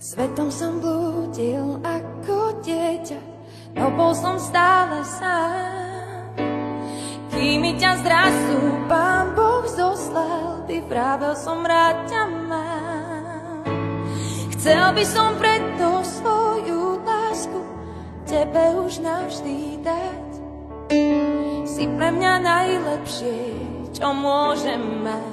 Svetom som blúdil ako dieťa, no bol som stále sám. Kým mi ťa zrazu Pán Boh zoslal, ty vravel som rád ťa mám. Chcel by som preto svoju lásku tebe už navždy dať. Si pre mňa najlepšie, čo môžem mať.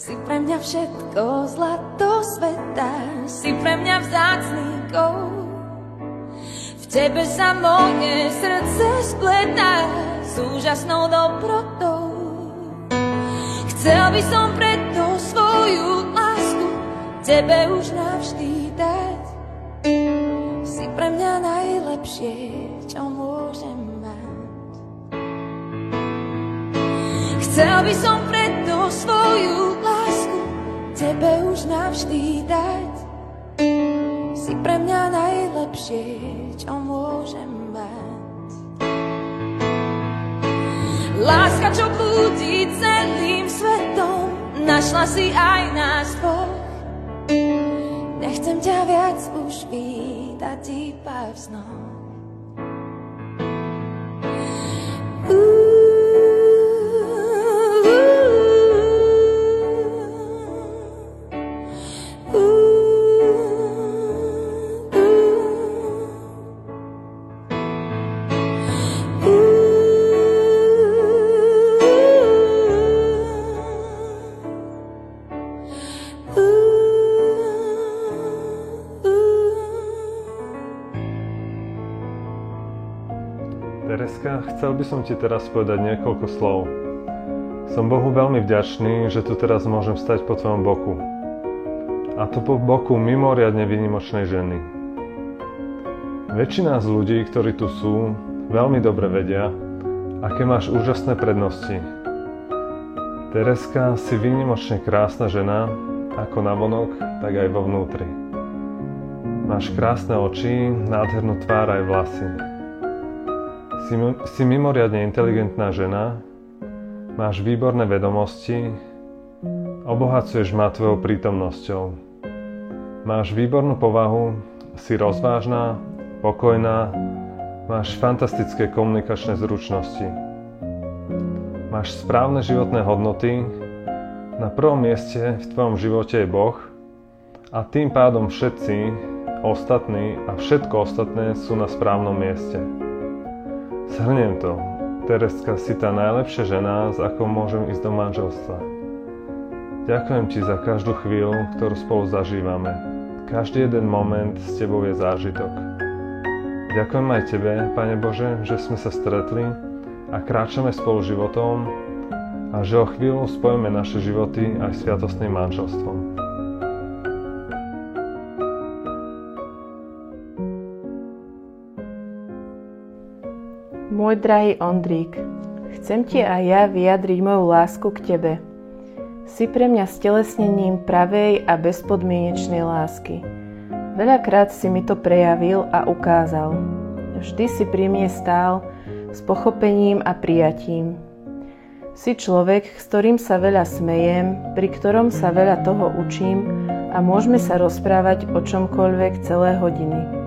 Si pre mňa všetko zlato sveta, si pre mňa vzácny kov. V tebe sa moje srdce spletá s úžasnou dobrotou. Chcel by som preto svoju lásku tebe už navždy dať. Si pre mňa najlepšie, čo môžem mať. Chcel by som preto svoju lásku tebe už navždy dať. Si pre mňa najlepšie, čo môžem mať. Láska, čo blúdi celým svetom, našla si aj nás dvoch. Nechcem ťa viac už vídať iba v snoch. Tereska, chcel by som ti teraz povedať niekoľko slov. Som Bohu veľmi vďačný, že tu teraz môžem stať po tvojom boku. A to po boku mimoriadne výnimočnej ženy. Väčšina z ľudí, ktorí tu sú, veľmi dobre vedia, aké máš úžasné prednosti. Tereska, si výnimočne krásna žena, ako navonok, tak aj vo vnútri. Máš krásne oči, nádhernú tvár aj vlasy. Si mimoriadne inteligentná žena, máš výborné vedomosti, obohacuješ ma tvojou prítomnosťou. Máš výbornú povahu, si rozvážna, pokojná, máš fantastické komunikačné zručnosti. Máš správne životné hodnoty, na prvom mieste v tvojom živote je Boh a tým pádom všetci ostatní a všetko ostatné sú na správnom mieste. Zhrniem to. Tereska, si tá najlepšia žena, s akou môžem ísť do manželstva. Ďakujem ti za každú chvíľu, ktorú spolu zažívame. Každý jeden moment s tebou je zážitok. Ďakujem aj tebe, Pane Bože, že sme sa stretli a kráčame spolu životom a že o chvíľu spojíme naše životy aj sviatostným manželstvom. Môj drahý Ondrík, chcem ti aj ja vyjadriť moju lásku k tebe. Si pre mňa stelesnením pravej a bezpodmienečnej lásky. Veľakrát si mi to prejavil a ukázal. Vždy si pri mne stál s pochopením a prijatím. Si človek, s ktorým sa veľa smejem, pri ktorom sa veľa toho učím a môžeme sa rozprávať o čomkoľvek celé hodiny.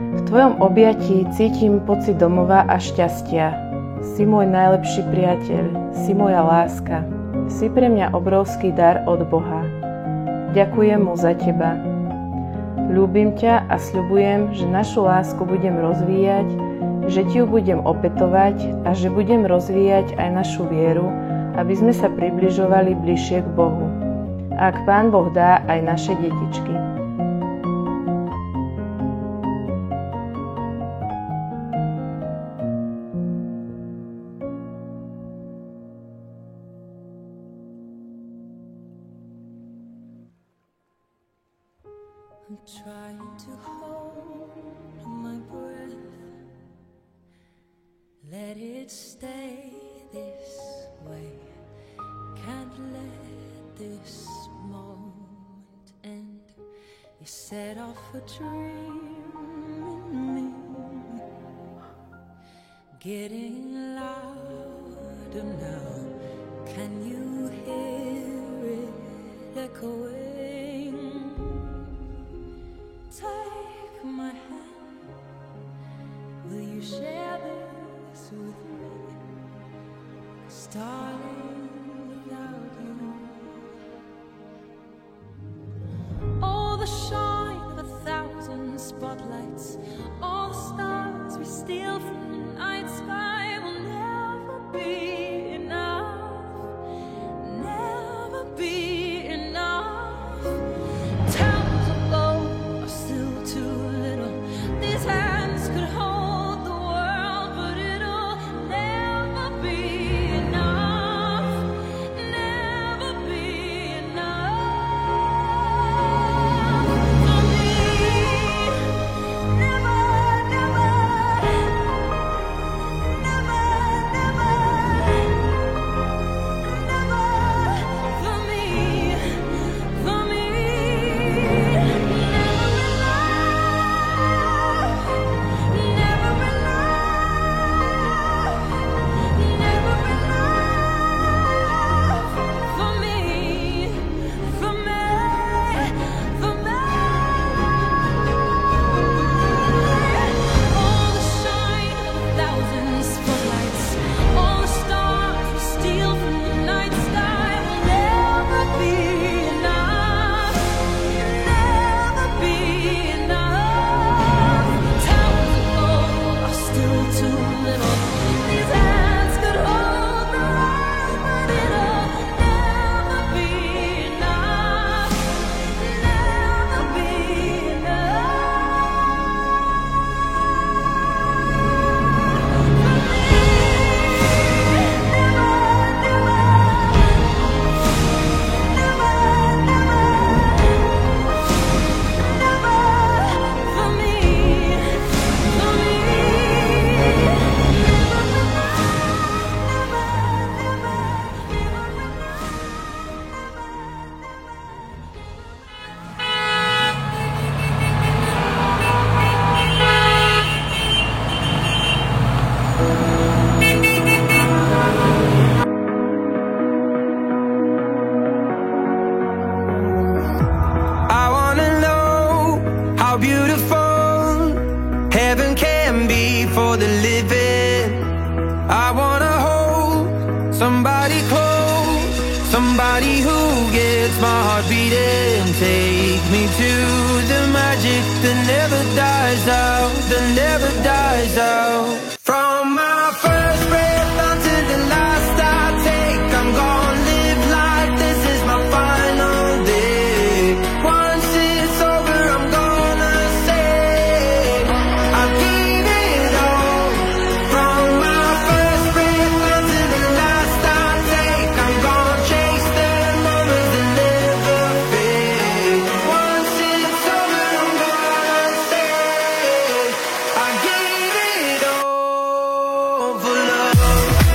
V tvojom objatí cítim pocit domova a šťastia. Si môj najlepší priateľ, si moja láska. Si pre mňa obrovský dar od Boha. Ďakujem mu za teba. Ľúbim ťa a sľubujem, že našu lásku budem rozvíjať, že ti ju budem opätovať a že budem rozvíjať aj našu vieru, aby sme sa približovali bližšie k Bohu. Ak Pán Boh dá, aj naše detičky. I'm trying to hold my breath. Let it stay this way. Can't let this moment end. You set off a dream in me, getting louder now. Can you hear it echoing? Take my hand. Will you share this with me? 'Cause darling, without you, all the shine of 1,000 spotlights, all the stars we steal from the night sky will never be enough, never be enough. Towns of gold are still too little. These hands could hold the world, but it'll never be enough, never be enough for me. Never, never, never, never, never for me, for me. Never enough, never enough, never enough for me, for me, for me. All the shine of 1,000 spotlights, all the stars we steal from the night sky will never be enough, never be enough. Towers of gold are still too little. These hands could hold the world, but it'll never be enough, never be I wanna know how beautiful heaven can be for the living. I wanna hold somebody close, somebody who gets my heart beating. Take me to the magic that never dies out, that never dies out. From my first breath until the last I take, I'm gonna live like this is my final day. Once it's over, I'm gonna say I gave it all. From my first breath until the last I take, I'm gonna chase the moments that never fade. Once it's over, I'm gonna say I gave it all for love.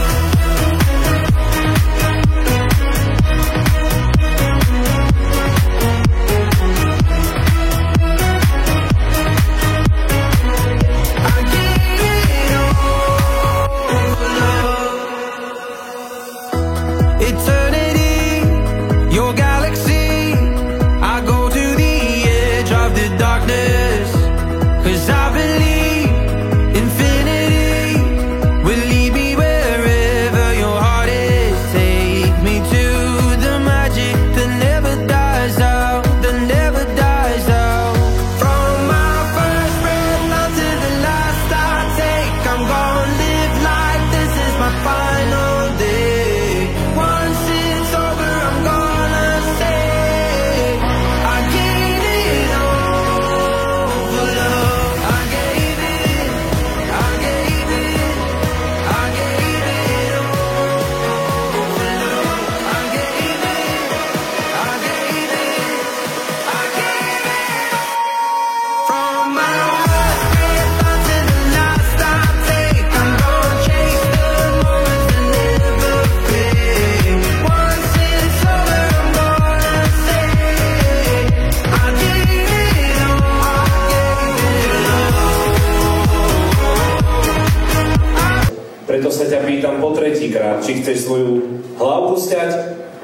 či chceš svoju hlavku sňať,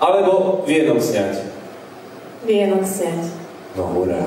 alebo vienok sňať. Vienok sňať. No hurá.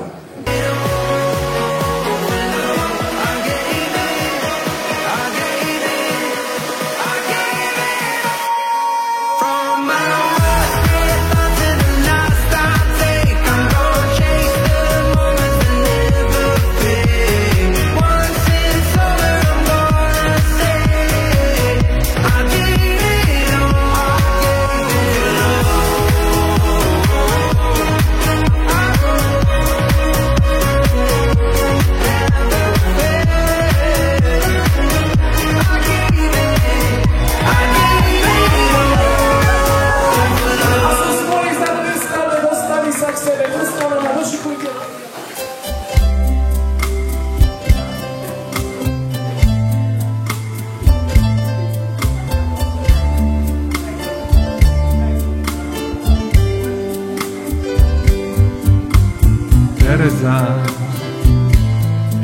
Tereza,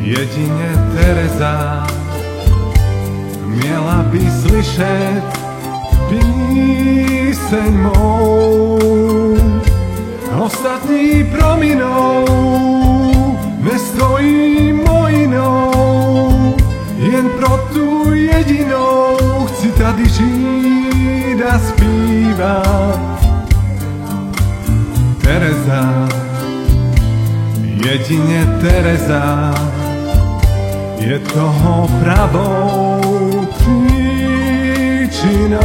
jedine Tereza, miela by slyšet píseň mou. Ostatní prominou, nestojím mojinou, jen pro tu jedinou chci tady žít a zpívat. Tereza, jedine Tereza je toho pravou příčinou,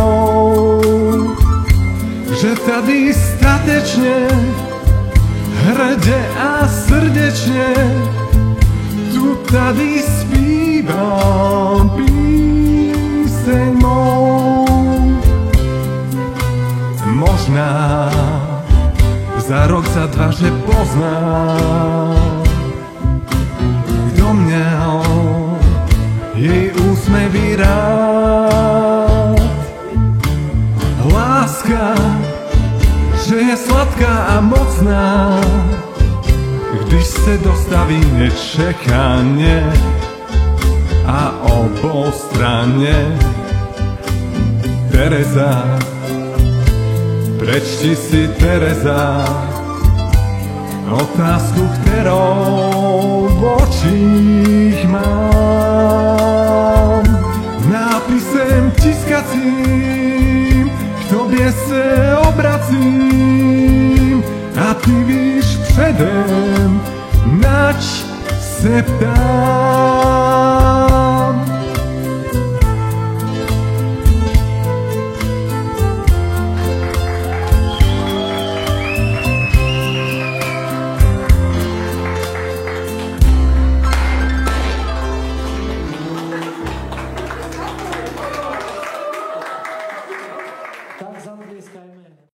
že tady statečne, hrdě a srdečne tu tady zpívám píseň mou. Možná za rok, za dva, že poznám, kdo měl jej úsměvy rád. Láska, že je sladká a mocná, když se dostaví nečekaně a obostranně. Tereza, prečti si Tereza otázku, kterou v očích mám. Nápisem tiskacím k tobě se obracím a ty víš předem, nač se ptám.